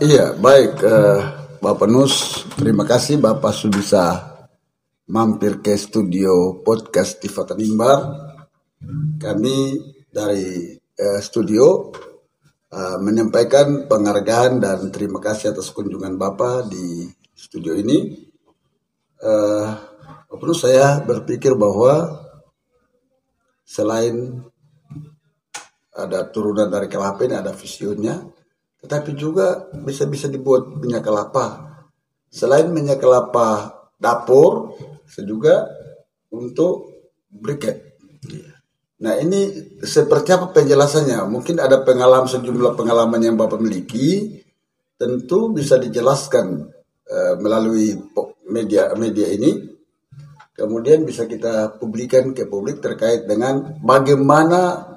Iya, baik, Bapak Nus. Terima kasih Bapak sudah bisa mampir ke studio podcast Tiva Tanimbar. Kami dari studio menyampaikan penghargaan dan terima kasih atas kunjungan Bapak di studio ini. Bapak Nus, saya berpikir bahwa selain ada turunan dari kelapa ini, ada visionya, tetapi juga bisa dibuat minyak kelapa. Selain minyak kelapa dapur, juga untuk briket. Nah, ini seperti apa penjelasannya? Mungkin ada sejumlah pengalaman yang Bapak miliki, tentu bisa dijelaskan melalui media ini. Kemudian bisa kita publikkan ke publik terkait dengan bagaimana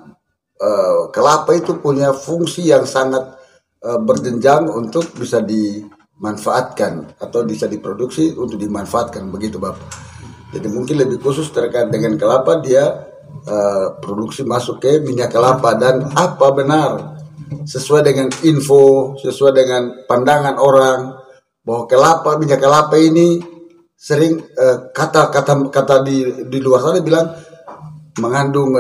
kelapa itu punya fungsi yang sangat berjenjang untuk bisa dimanfaatkan atau bisa diproduksi untuk dimanfaatkan, begitu Bapak. Jadi mungkin lebih khusus terkait dengan kelapa, dia produksi masuk ke minyak kelapa, dan apa benar sesuai dengan info, sesuai dengan pandangan orang bahwa minyak kelapa ini sering kata di luar sana bilang mengandung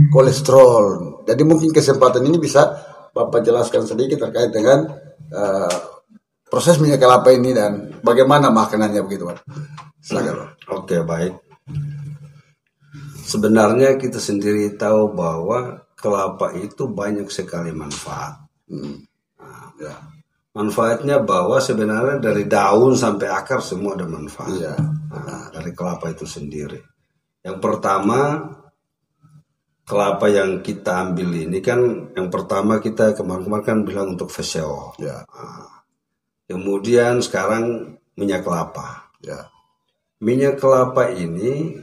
kolesterol. Jadi mungkin kesempatan ini bisa Bapak jelaskan sedikit terkait dengan proses minyak kelapa ini dan bagaimana makanannya, begitu Pak. Silakan. Oke, baik. Sebenarnya kita sendiri tahu bahwa kelapa itu banyak sekali manfaat. Manfaatnya bahwa sebenarnya dari daun sampai akar semua ada manfaat. Dari kelapa itu sendiri. Yang pertama, kelapa yang kita ambil ini kan, yang pertama kita kemarin kan bilang untuk VCO. Kemudian sekarang minyak kelapa. Minyak kelapa ini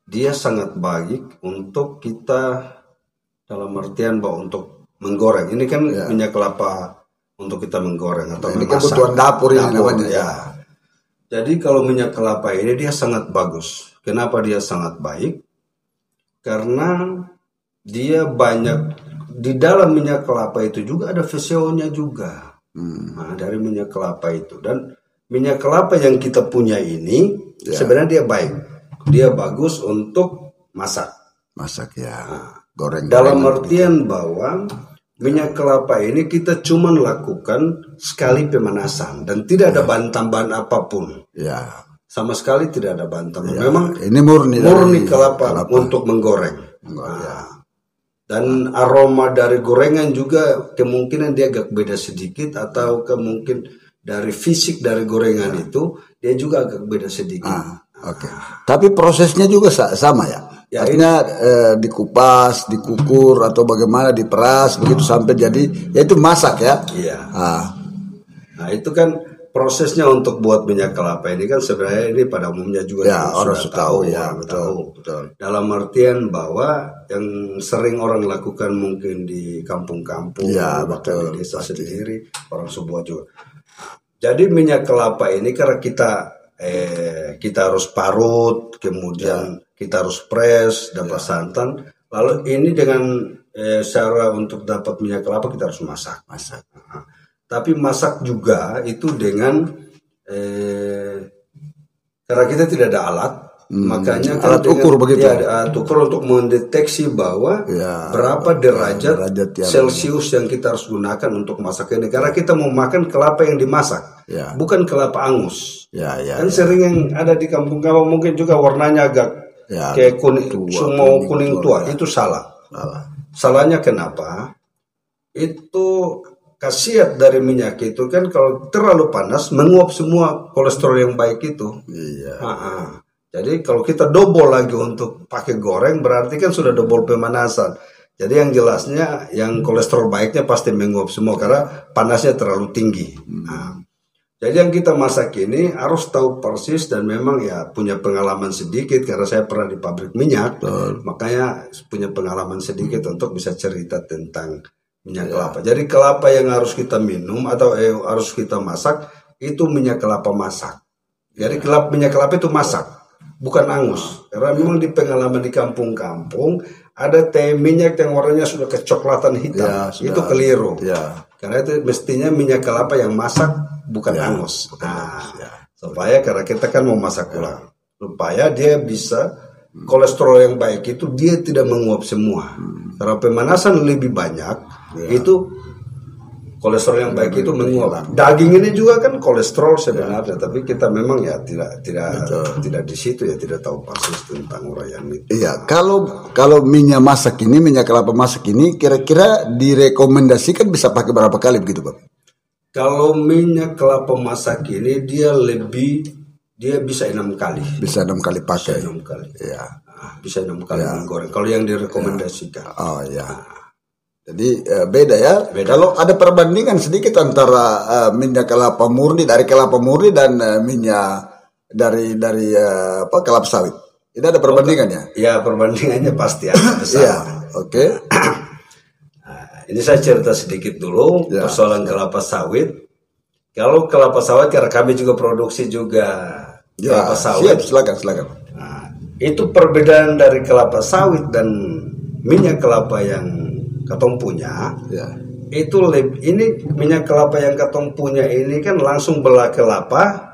dia sangat baik untuk kita, dalam artian bahwa untuk menggoreng. Ini kan minyak kelapa untuk kita menggoreng atau ini memasak. Kebutuhan dapur ini namanya. Jadi kalau minyak kelapa ini dia sangat bagus. Kenapa dia sangat baik? Karena dia banyak, di dalam minyak kelapa itu juga ada VCO-nya juga. Dari minyak kelapa itu. Dan minyak kelapa yang kita punya ini sebenarnya dia baik. Dia bagus untuk masak. Goreng. Dalam artian bahwa minyak kelapa ini kita cuma lakukan sekali pemanasan dan tidak ada bahan tambahan apapun. Sama sekali tidak ada bahan tambahan. Memang ini murni kelapa untuk menggoreng. Dan aroma dari gorengan juga kemungkinan dia agak beda sedikit, atau kemungkinan dari fisik dari gorengan itu dia juga agak beda sedikit. Tapi prosesnya juga sama ya? Artinya dikupas, dikukur, atau bagaimana diperas begitu sampai jadi, yaitu masak ya? Nah itu kan prosesnya untuk buat minyak kelapa ini kan sebenarnya ini pada umumnya juga orang sudah tahu. Betul. Dalam artian bahwa yang sering orang lakukan mungkin di kampung-kampung, bahkan di desa sendiri, orang sebuah juga. Jadi minyak kelapa ini karena kita harus parut, kemudian kita harus press, dapat santan. Lalu ini dengan cara untuk dapat minyak kelapa kita harus masak. Tapi masak juga itu dengan karena kita tidak ada alat, makanya alat ukur begitu. Alat ukur untuk mendeteksi bahwa berapa derajat Celcius yang kita harus gunakan untuk masak ini. Karena kita mau makan kelapa yang dimasak, bukan kelapa angus. Kan sering yang ada di kampung-kampung mungkin juga warnanya agak kayak kuning tua. Itu salah. Salahnya kenapa? Itu khasiat dari minyak itu kan kalau terlalu panas menguap semua kolesterol yang baik itu. Jadi kalau kita double lagi untuk pakai goreng berarti kan sudah double pemanasan. Jadi yang jelasnya yang kolesterol baiknya pasti menguap semua karena panasnya terlalu tinggi. Jadi yang kita masak ini harus tahu persis dan memang punya pengalaman sedikit karena saya pernah di pabrik minyak. Makanya punya pengalaman sedikit untuk bisa cerita tentang minyak kelapa. Jadi kelapa yang harus kita minum atau harus kita masak itu minyak kelapa masak. Jadi minyak kelapa itu masak, bukan angus. Karena memang di pengalaman di kampung-kampung ada teh minyak yang warnanya sudah kecoklatan hitam. Itu keliru. Karena itu mestinya minyak kelapa yang masak, bukan angus. Supaya karena kita kan mau masak ulang, supaya dia bisa kolesterol yang baik itu dia tidak menguap semua. Karena pemanasan lebih banyak, itu kolesterol yang baik itu menguap. Daging ini juga kan kolesterol sebenarnya, tapi kita memang ya tidak di situ ya, tidak tahu persis tentang uraian itu. Iya, kalau minyak masak ini, minyak kelapa masak ini kira-kira direkomendasikan bisa pakai berapa kali begitu, Pak? Kalau minyak kelapa masak ini dia bisa 6 kali. Bisa 6 kali pakai. Bisa 6 kali. Iya. Bisa 6 kali menggoreng. Kalau yang direkomendasikan. Oh ya. Jadi beda ya. Kalau ada perbandingan sedikit antara minyak kelapa murni dari kelapa murni dan minyak dari kelapa sawit. Ini ada perbandingannya? Ya, perbandingannya pasti ada besar. Iya. Oke. Ini saya cerita sedikit dulu persoalan kelapa sawit. Kalau kelapa sawit karena kami juga produksi juga kelapa sawit. Silakan. Nah, itu perbedaan dari kelapa sawit dan minyak kelapa yang katong punya, itu ini minyak kelapa yang katong punya ini kan langsung belah kelapa,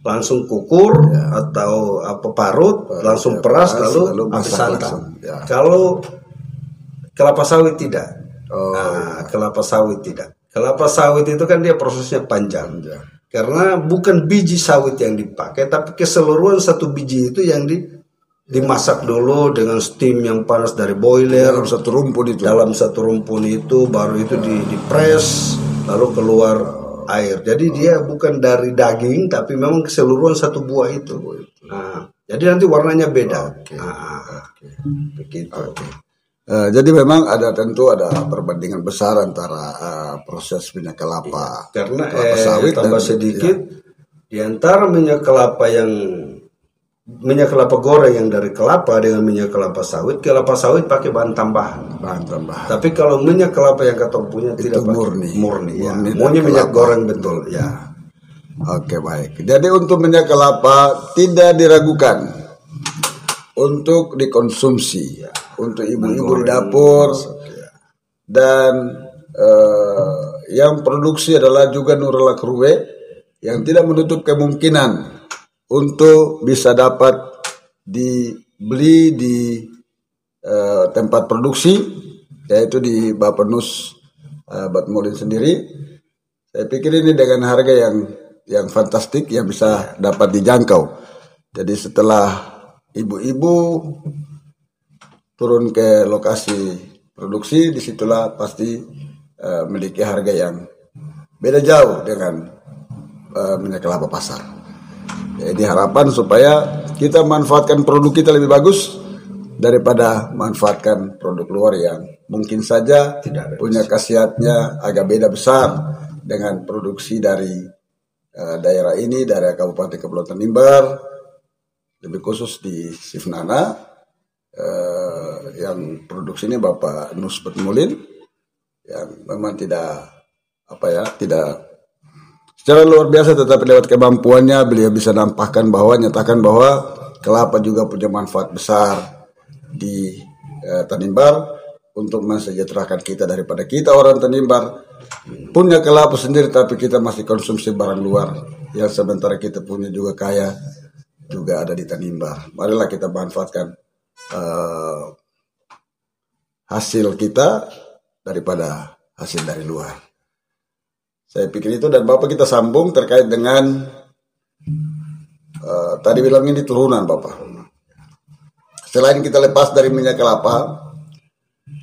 langsung kukur atau parut, langsung peras lalu habis santan. Kalau kelapa sawit tidak, kelapa sawit tidak. Kelapa sawit itu kan dia prosesnya panjang, karena bukan biji sawit yang dipakai, tapi keseluruhan satu biji itu yang dimasak dulu dengan steam yang panas dari boiler dalam satu rumpun itu baru itu dipres lalu keluar air. Jadi dia bukan dari daging tapi memang keseluruhan satu buah itu. Nah, jadi nanti warnanya beda. Begitu. Jadi memang tentu ada perbandingan besar antara proses minyak kelapa karena sawit tambah sedikit di antara minyak kelapa goreng yang dari kelapa dengan minyak kelapa sawit pakai bahan tambahan. Tapi kalau minyak kelapa yang katong punya itu tidak murni ya. Maunya minyak goreng betul ya. Oke, baik. Jadi untuk minyak kelapa tidak diragukan untuk dikonsumsi untuk ibu-ibu di dapur dan yang produksi adalah juga Nurul Krue yang tidak menutup kemungkinan untuk bisa dapat dibeli di tempat produksi, yaitu di Bapenus Batmulin sendiri. Saya pikir ini dengan harga yang fantastik yang bisa dapat dijangkau. Jadi setelah ibu-ibu turun ke lokasi produksi, disitulah pasti memiliki harga yang beda jauh dengan minyak kelapa pasar. Jadi harapan supaya kita manfaatkan produk kita lebih bagus daripada manfaatkan produk luar yang mungkin saja punya khasiatnya agak beda besar dengan produksi dari daerah ini, dari Kabupaten Kepulauan Tanimbar, lebih khusus di Sifnana, yang produksinya Bapak Nus Batmulin, yang memang tidak secara luar biasa, tetapi lewat kemampuannya beliau bisa nyatakan bahwa kelapa juga punya manfaat besar di Tanimbar untuk mensejahterakan kita, daripada kita orang Tanimbar punya kelapa sendiri tapi kita masih konsumsi barang luar yang sementara kita punya juga kaya juga ada di Tanimbar. Marilah kita manfaatkan hasil kita daripada hasil dari luar. Saya pikir itu, dan Bapak kita sambung terkait dengan tadi bilang ini turunan Bapak. Selain kita lepas dari minyak kelapa,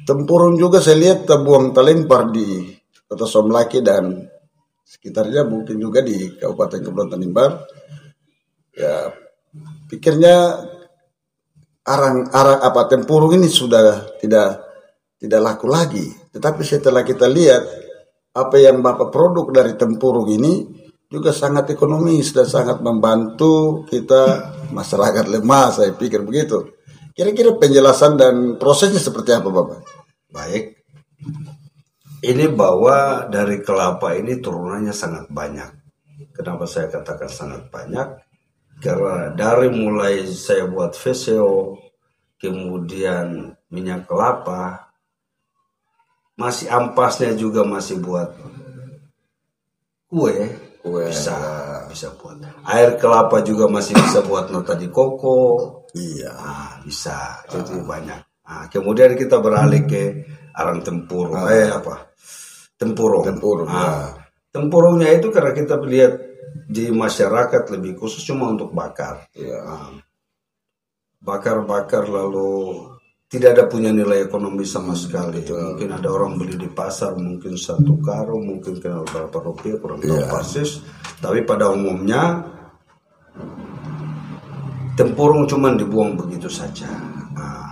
tempurung juga saya lihat terbuang terlempar di Kota Somlaki dan sekitarnya, mungkin juga di Kabupaten Kepulauan Tanimbar. Ya, pikirnya tempurung ini sudah tidak laku lagi. Tetapi setelah kita lihat apa yang Bapak produk dari tempurung ini juga sangat ekonomis dan sangat membantu kita masyarakat lemah, saya pikir begitu. Kira-kira penjelasan dan prosesnya seperti apa Bapak? Baik. Ini bahwa dari kelapa ini turunannya sangat banyak. Kenapa saya katakan sangat banyak? Karena dari mulai saya buat VCO, kemudian minyak kelapa, masih ampasnya juga masih buat kue bisa buat. Air kelapa juga masih bisa buat nota di koko. Iya. Bisa. Jadi banyak. Kemudian kita beralih ke arang tempurung. Tempurung. Tempurungnya itu karena kita lihat di masyarakat lebih khusus cuma untuk bakar. Bakar lalu tidak ada punya nilai ekonomi sama sekali. Mungkin ada orang beli di pasar mungkin 1 karung, mungkin kenal berapa rupiah, kurang tahu persis. Tapi pada umumnya tempurung cuma dibuang begitu saja,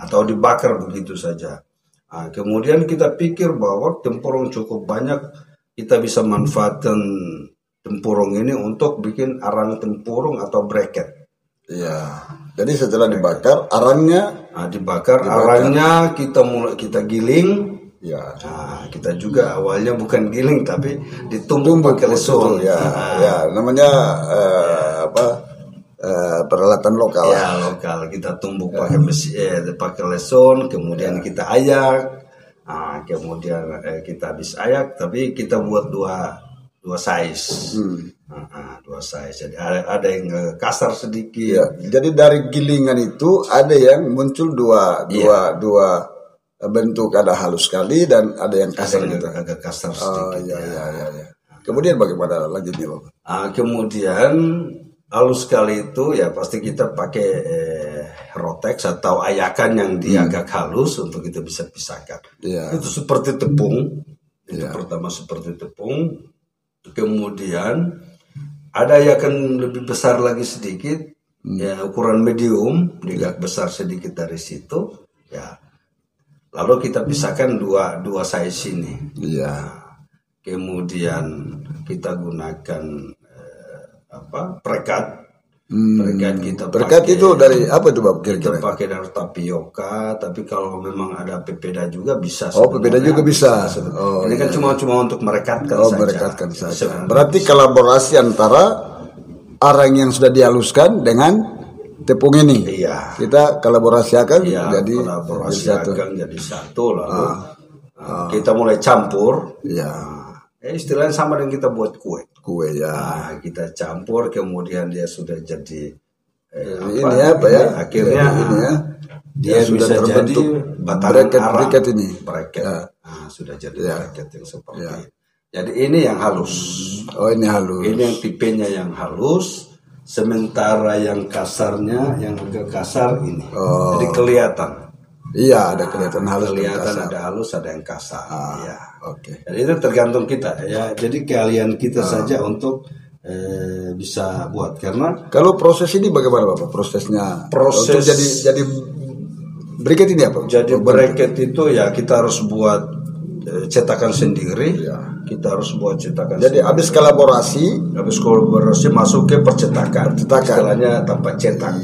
atau dibakar begitu saja. Kemudian kita pikir bahwa tempurung cukup banyak, kita bisa manfaatkan tempurung ini untuk bikin arang tempurung atau bracket. Iya. Jadi setelah dibakar arangnya, arangnya kita giling. Ya. Kita juga awalnya bukan giling tapi ditumbuk pakai leson. Ya, namanya peralatan lokal. Ya, lokal. Kita tumbuk pakai mesin, pakai leson, kemudian kita ayak. Kemudian kita habis ayak, tapi kita buat dua size. Dua size. Jadi ada yang kasar sedikit. Ya, jadi dari gilingan itu ada yang muncul dua bentuk, ada halus sekali dan ada yang kasar gitu. Agak kasar sedikit. Ya. Kemudian bagaimana lanjutnya, Bapak? Kemudian halus sekali itu ya pasti kita pakai rotex atau ayakan yang dia agak halus untuk kita bisa pisahkan. Itu seperti tepung. Itu pertama seperti tepung. Kemudian ada ayakan lebih besar lagi sedikit, ya ukuran medium, agak besar sedikit dari situ, ya. Lalu kita pisahkan dua size ini. Kemudian kita gunakan perekat. Perekat itu dari apa itu, Bab? Kita pakai dari tapioka, tapi kalau memang ada pepeda juga bisa. Pepeda juga bisa. Ini kan cuma untuk merekatkan saja. Merekatkan saja. Berarti kolaborasi antara arang yang sudah dihaluskan dengan tepung ini. Iya. Kita kolaborasikan jadi satu lalu kita mulai campur. Istilahnya sama dengan kita buat kue. Kita campur, kemudian dia sudah jadi akhirnya dia sudah bisa jadi bracket ini. Sudah jadi bracket yang seperti ini. Jadi ini yang halus. Ini halus. Ini yang tipenya yang halus. Sementara yang kasarnya, yang agak kasar ini. Jadi kelihatan. Iya, ada kelihatan halus. Ada halus, ada yang kasar. Jadi itu tergantung kita ya. Jadi keahlian kita saja untuk bisa buat. Karena kalau proses ini bagaimana, Bapak? Prosesnya. Untuk jadi bracket ini apa? Jadi bracket itu ya kita harus buat cetakan sendiri. Kita harus buat cetakan. Jadi habis kolaborasi masuk ke percetakan. Istilahnya tanpa cetak.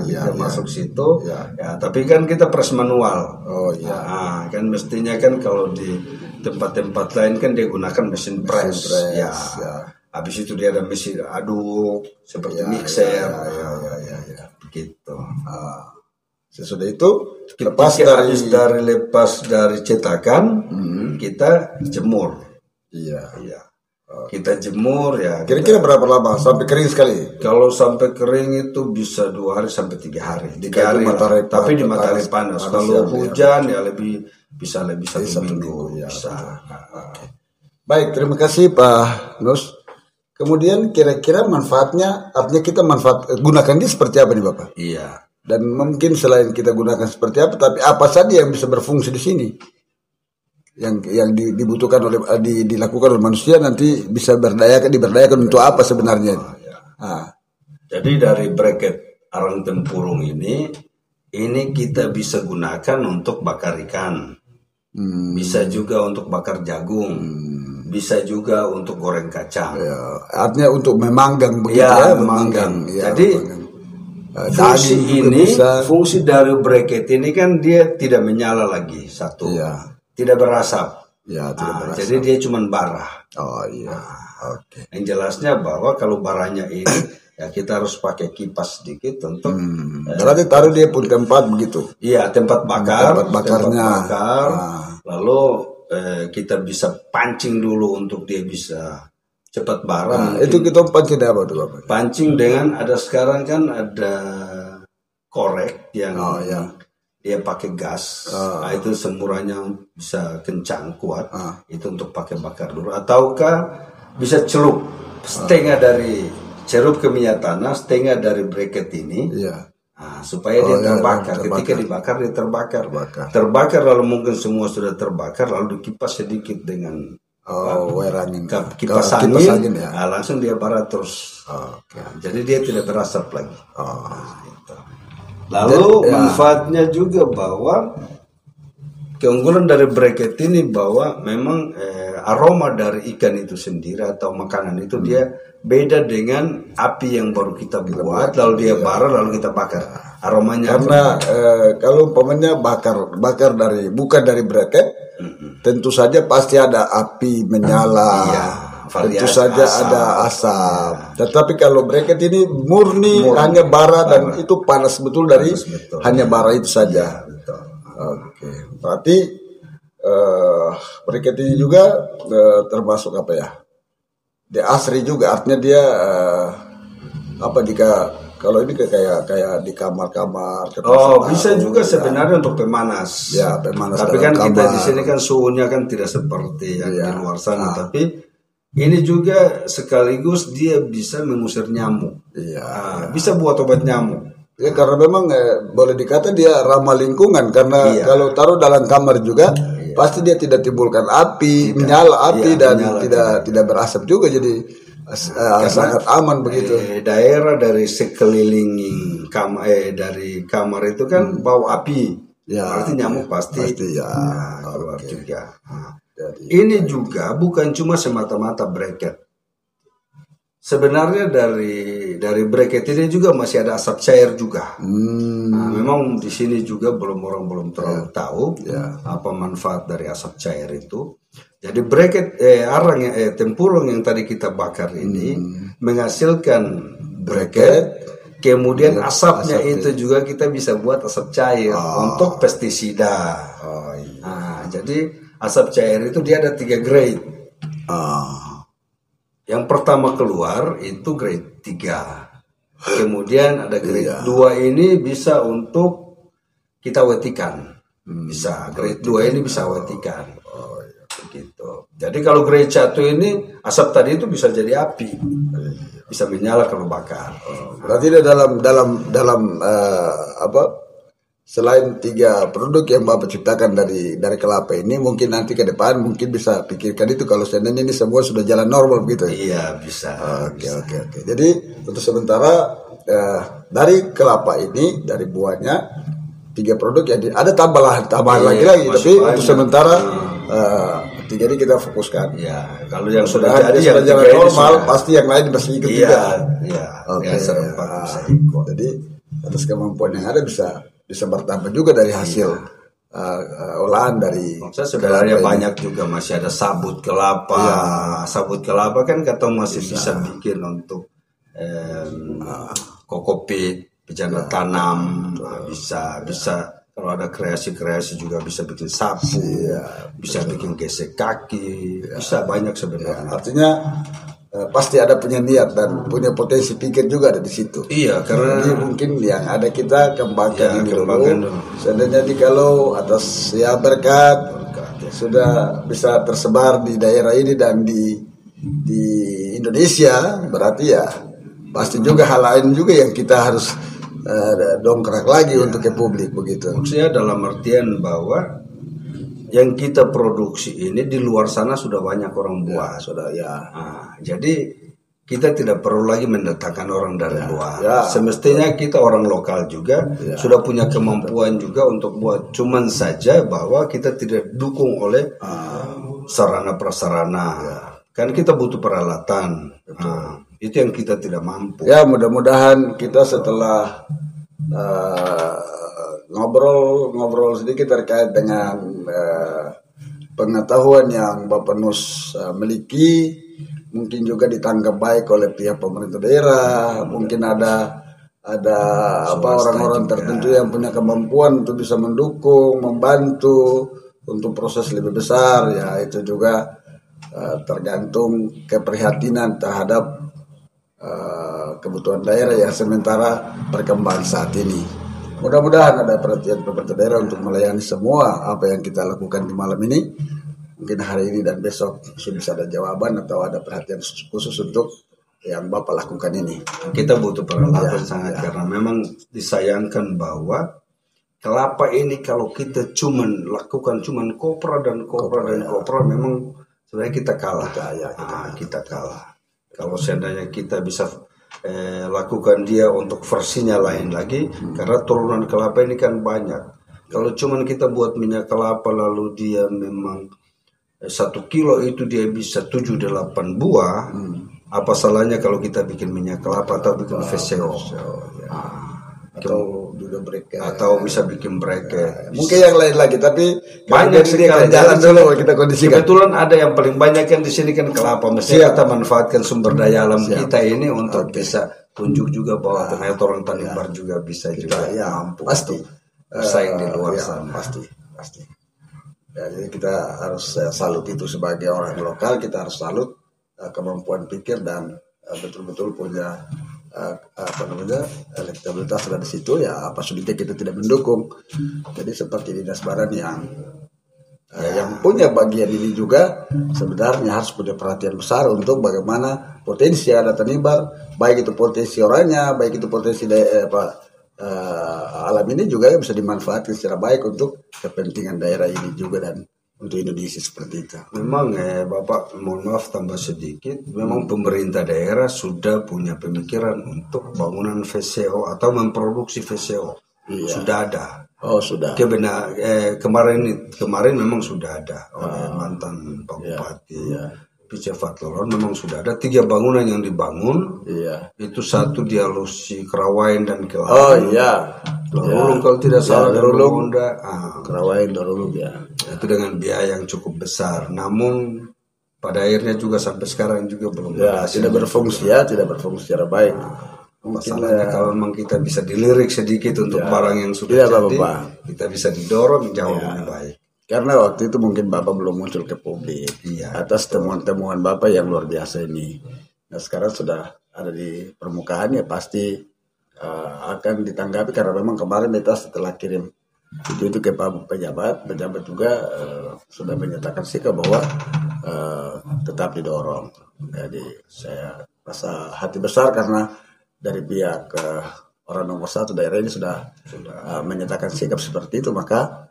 Kita masuk situ. Tapi kan kita press manual. Kan mestinya kan kalau di tempat-tempat lain kan dia gunakan mesin press. Habis itu dia ada mesin aduk seperti mixer. Begitu. Sesudah itu lepas dari cetakan, kita jemur. Kita jemur ya. Kira-kira berapa lama sampai kering sekali? Kalau sampai kering itu bisa 2 hari sampai 3 hari. 3 hari tapi di matahari panas. Kalau hujan ya bisa lebih 1 minggu. Bisa. Baik, terima kasih Pak Nus. Kemudian kira-kira manfaatnya, artinya kita gunakan dia seperti apa nih, Bapak? Iya. Dan mungkin selain kita gunakan seperti apa, tapi apa saja yang bisa berfungsi di sini? Yang dibutuhkan dilakukan oleh manusia nanti bisa diberdayakan untuk apa sebenarnya? Jadi dari bracket arang tempurung ini kita bisa gunakan untuk bakar ikan, bisa juga untuk bakar jagung, bisa juga untuk goreng kacang. Artinya untuk memanggang begitu memanggang. Jadi fungsi dari bracket ini kan dia tidak menyala lagi satu. Tidak berasap. Jadi dia cuma bara. Yang jelasnya bahwa kalau baranya ini ya kita harus pakai kipas sedikit untuk berarti taruh dia pun tempat begitu. Iya, tempat bakar. Bakarnya. Lalu kita bisa pancing dulu untuk dia bisa cepat bara. Nah, itu kita pancing apa tuh Bapak? Pancing dengan ada sekarang kan ada korek yang dia pakai gas. Nah, itu semuranya bisa kencang kuat. Itu untuk pakai bakar dulu. Ataukah bisa celup setengah dari celup ke minyak tanah, setengah dari bracket ini. Nah, supaya dia terbakar. Ketika dibakar dia terbakar lalu mungkin semua sudah terbakar lalu dikipas sedikit dengan kipas angin ya. Nah, langsung dia bara terus. Nah, jadi dia tidak berasap lagi. Nah, itu. Lalu manfaatnya juga bahwa keunggulan dari bracket ini bahwa memang aroma dari ikan itu sendiri atau makanan itu dia beda dengan api yang baru kita buat lalu dia bara lalu kita bakar. Aromanya karena kalau umpamanya bakar dari bukan dari bracket, tentu saja pasti ada api menyala. Tentu saja asap. Ada asap. Tetapi kalau bracket ini murni hanya bara dan itu panas betul dari hanya bara itu saja. Oke. Berarti bracket ini juga termasuk apa ya? Dia asri juga, artinya dia jika kalau ini kayak di kamar-kamar. Bisa juga sebenarnya untuk pemanas. Ya, pemanas. Tapi kan kamar. Kita di sini kan suhunya kan tidak seperti yang di luar sana. Tapi ini juga sekaligus dia bisa mengusir nyamuk. Bisa buat obat nyamuk. Ya karena memang boleh dikata dia ramah lingkungan karena kalau taruh dalam kamar juga pasti dia tidak timbulkan api, menyala api dan tidak berasap juga jadi sangat aman begitu. Daerah dari sekeliling dari kamar itu kan bau api. Berarti nyamuk pasti keluar juga. Ini juga bukan cuma semata-mata bracket. Sebenarnya dari bracket ini juga masih ada asap cair juga. Nah, memang di sini juga orang belum terlalu tahu apa manfaat dari asap cair itu. Jadi bracket tempurung yang tadi kita bakar ini menghasilkan bracket. Kemudian asapnya itu juga kita bisa buat asap cair untuk pestisida. Nah, jadi asap cair itu dia ada 3 grade. Yang pertama keluar itu grade 3. Kemudian ada grade 2 ini bisa untuk kita wetikan. Bisa grade 2 ini bisa wetikan. Begitu. Jadi kalau grade 1 ini asap tadi itu bisa jadi api. Bisa menyala kalau bakar. Berarti dia dalam selain 3 produk yang Bapak ciptakan dari kelapa ini, mungkin nanti ke depan mungkin bisa pikirkan itu kalau seandainya ini semua sudah jalan normal begitu ya? Iya, bisa. Oke. Jadi untuk sementara dari kelapa ini, dari buahnya 3 produk ya, ada tambahan lagi tapi untuk sementara 3 ini kita fokuskan. Ya, kalau yang sudah jadi jalan normal pasti yang lain masih ikut juga. Iya. Oke. Jadi atas kemampuan yang ada bisa bertambah juga dari hasil olahan dari sebenarnya banyak juga masih ada sabut kelapa. Sabut kelapa kan kata masih bisa bikin untuk kokopit, pejana tanam, bisa kalau ada kreasi juga bisa bikin sapu, bisa bikin gesek kaki, bisa banyak sebenarnya. Artinya pasti ada punya niat dan punya potensi pikir juga ada di situ. Iya, karena jadi mungkin yang ada kita kembangkan ini dulu. Seandainya kalau atas berkat sudah bisa tersebar di daerah ini dan di Indonesia, berarti ya pasti juga hal lain juga yang kita harus dongkrak lagi untuk ke publik begitu. Maksudnya dalam artian bahwa yang kita produksi ini di luar sana sudah banyak orang buat. Jadi kita tidak perlu lagi mendatangkan orang dari luar. Semestinya kita orang lokal juga sudah punya kemampuan juga untuk buat. Cuman saja bahwa kita tidak dukung oleh sarana prasarana. Kan kita butuh peralatan. Itu yang kita tidak mampu. Ya, mudah-mudahan kita setelah ngobrol sedikit terkait dengan pengetahuan yang Bapak Nus miliki, mungkin juga ditanggap baik oleh pihak pemerintah daerah, mungkin ada orang-orang tertentu yang punya kemampuan untuk bisa mendukung, membantu untuk proses lebih besar, ya itu juga tergantung keprihatinan terhadap kebutuhan daerah yang sementara berkembang saat ini. Mudah-mudahan ada perhatian pemerintah daerah untuk melayani semua apa yang kita lakukan di malam ini. Mungkin hari ini dan besok sudah bisa ada jawaban atau ada perhatian khusus untuk yang Bapak lakukan ini. Kita butuh peralatan sangat karena memang disayangkan bahwa kelapa ini kalau kita lakukan kopra dan kopra memang sebenarnya kita kalah. Kita kalah. Kalau seandainya kita bisa lakukan dia untuk versinya lain lagi, karena turunan kelapa ini kan banyak. Kalau cuman kita buat minyak kelapa lalu dia memang 1 kilo itu dia bisa 7-8 buah, apa salahnya kalau kita bikin minyak kelapa atau bikin VCO? Atau juga bracket, atau bisa bikin bracket. Mungkin yang lain lagi, tapi banyak sekali. Jalan dulu kita kondisikan. Kebetulan ada yang paling banyak yang di sini kan kelapa. Mesti kita manfaatkan sumber daya alam kita ini untuk bisa tunjuk juga bahwa ternyata orang Tanimbar juga bisa juga mampu. Pasti bersaing di luar sana. Pasti. Ya, jadi kita harus salut itu sebagai orang lokal, kita harus salut kemampuan pikir dan betul-betul punya elektabilitas ada di situ. Ya apa sulitnya kita tidak mendukung. Jadi seperti Dinas Baran yang punya bagian ini juga sebenarnya harus punya perhatian besar untuk bagaimana potensi yang ada Tanimbar, baik itu potensi orangnya, baik itu potensi alam ini juga bisa dimanfaatkan secara baik untuk kepentingan daerah ini juga dan untuk Indonesia seperti itu. Memang Bapak, mohon maaf tambah sedikit, memang pemerintah daerah sudah punya pemikiran untuk bangunan VCO atau memproduksi VCO. Sudah ada. Oh, sudah. Kemarin memang sudah ada oleh mantan Pak Bupati Pice Fatloron, memang sudah ada 3 bangunan yang dibangun. Itu 1 di Alusi Kerawain dan Kelang. Oh iya. Darulung kalau tidak salah, Darulung. Kerawain Darulung itu dengan biaya yang cukup besar. Namun pada akhirnya juga sampai sekarang juga belum tidak berfungsi secara baik. Masalahnya kalau memang kita bisa dilirik sedikit untuk barang yang sudah jadi, kita bisa didorong jauh lebih baik. Karena waktu itu mungkin Bapak belum muncul ke publik atas temuan-temuan Bapak yang luar biasa ini. Nah sekarang sudah ada di permukaan, ya pasti akan ditanggapi karena memang kemarin kita setelah kirim itu ke Pak pejabat juga sudah menyatakan sikap bahwa tetap didorong. Jadi saya rasa hati besar karena dari pihak orang nomor 1 daerah ini sudah menyatakan sikap seperti itu, maka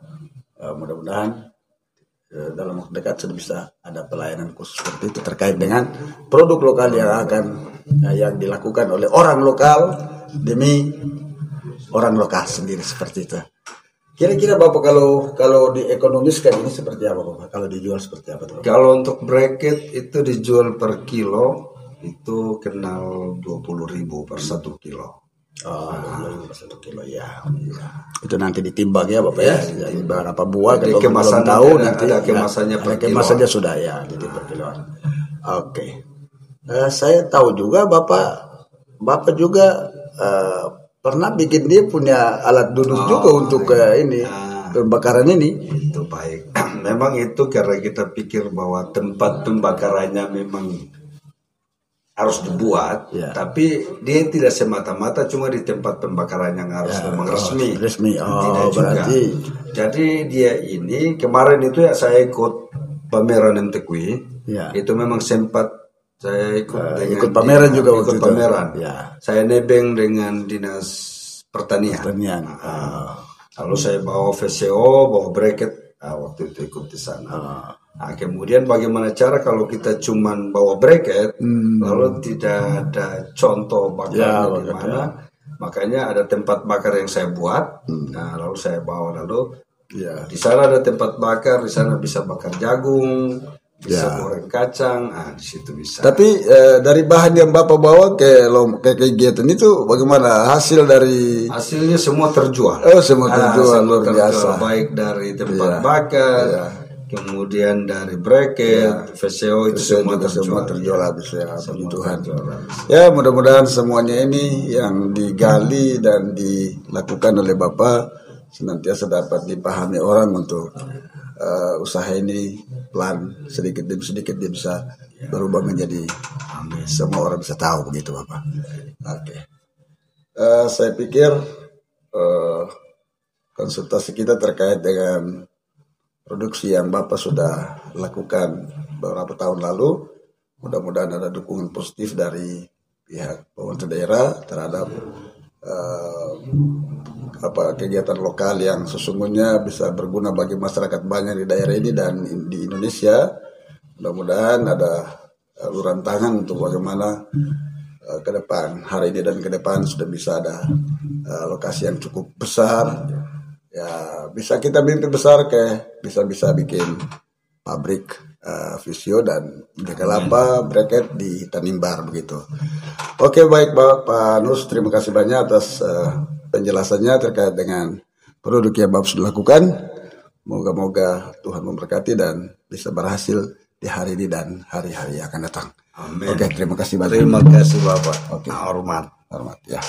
mudah-mudahan dalam waktu dekat sudah bisa ada pelayanan khusus seperti itu terkait dengan produk lokal yang dilakukan oleh orang lokal demi orang lokal sendiri seperti itu. Kira-kira Bapak kalau diekonomiskan ini seperti apa Bapak? Kalau dijual seperti apa Bapak? Kalau untuk bracket itu dijual per kilo itu kenal 20.000 per 1 kilo. Oh, 20.000 per 1 kilo ya. Itu nanti ditimbang ya Bapak ya. Jadi berapa buah kalau belum tahu nanti ada kemasannya per kilo. Kemasannya sudah ya, jadi per kilo. Oke. Saya tahu juga Bapak juga pernah bikin dia punya alat duduk juga untuk ini pembakaran ini. Itu baik. Memang itu karena kita pikir bahwa tempat pembakarannya memang harus dibuat, tapi dia tidak semata-mata cuma di tempat pembakaran yang harus memang resmi. Tidak berarti. Juga. Jadi dia ini kemarin itu saya ikut pameran MTQ. Itu memang sempat saya ikut pameran juga waktu itu. Pameran. Saya nebeng dengan Dinas Pertanian. Lalu saya bawa VCO, bawa bracket. Waktu itu ikut di sana. Nah, kemudian bagaimana cara kalau kita cuman bawa bracket, lalu tidak ada contoh bakarnya di mana? Makanya ada tempat bakar yang saya buat. Nah, lalu saya bawa di sana ada tempat bakar, di sana bisa bakar jagung, bisa goreng kacang, di situ bisa. Tapi dari bahan yang Bapak bawa ke kegiatan itu bagaimana hasilnya semua terjual. Semua terjual luar biasa. Baik dari tempat bakar, kemudian dari bracket, VCO itu semua terjual habis ya, puji Tuhan. Ya mudah-mudahan semuanya ini yang digali dan dilakukan oleh Bapak senantiasa dapat dipahami orang untuk usaha ini pelan sedikit demi sedikit dia bisa berubah menjadi semua orang bisa tahu begitu Bapak. Oke. Saya pikir konsultasi kita terkait dengan produksi yang Bapak sudah lakukan beberapa tahun lalu, mudah-mudahan ada dukungan positif dari pihak pemerintah daerah terhadap kegiatan lokal yang sesungguhnya bisa berguna bagi masyarakat banyak di daerah ini dan di Indonesia. Mudah-mudahan ada uluran tangan untuk bagaimana ke depan, hari ini dan ke depan sudah bisa ada lokasi yang cukup besar. Ya, bisa kita mimpi besar bisa bikin pabrik Visio dan kelapa bracket di Tanimbar begitu. Oke, baik Pak Nus, terima kasih banyak atas penjelasannya terkait dengan produk yang Bapak sudah lakukan. Moga-moga Tuhan memberkati dan bisa berhasil di hari ini dan hari-hari yang akan datang. Amin. Oke, terima kasih banyak. Terima kasih Bapak. Oke. Hormat. Ya.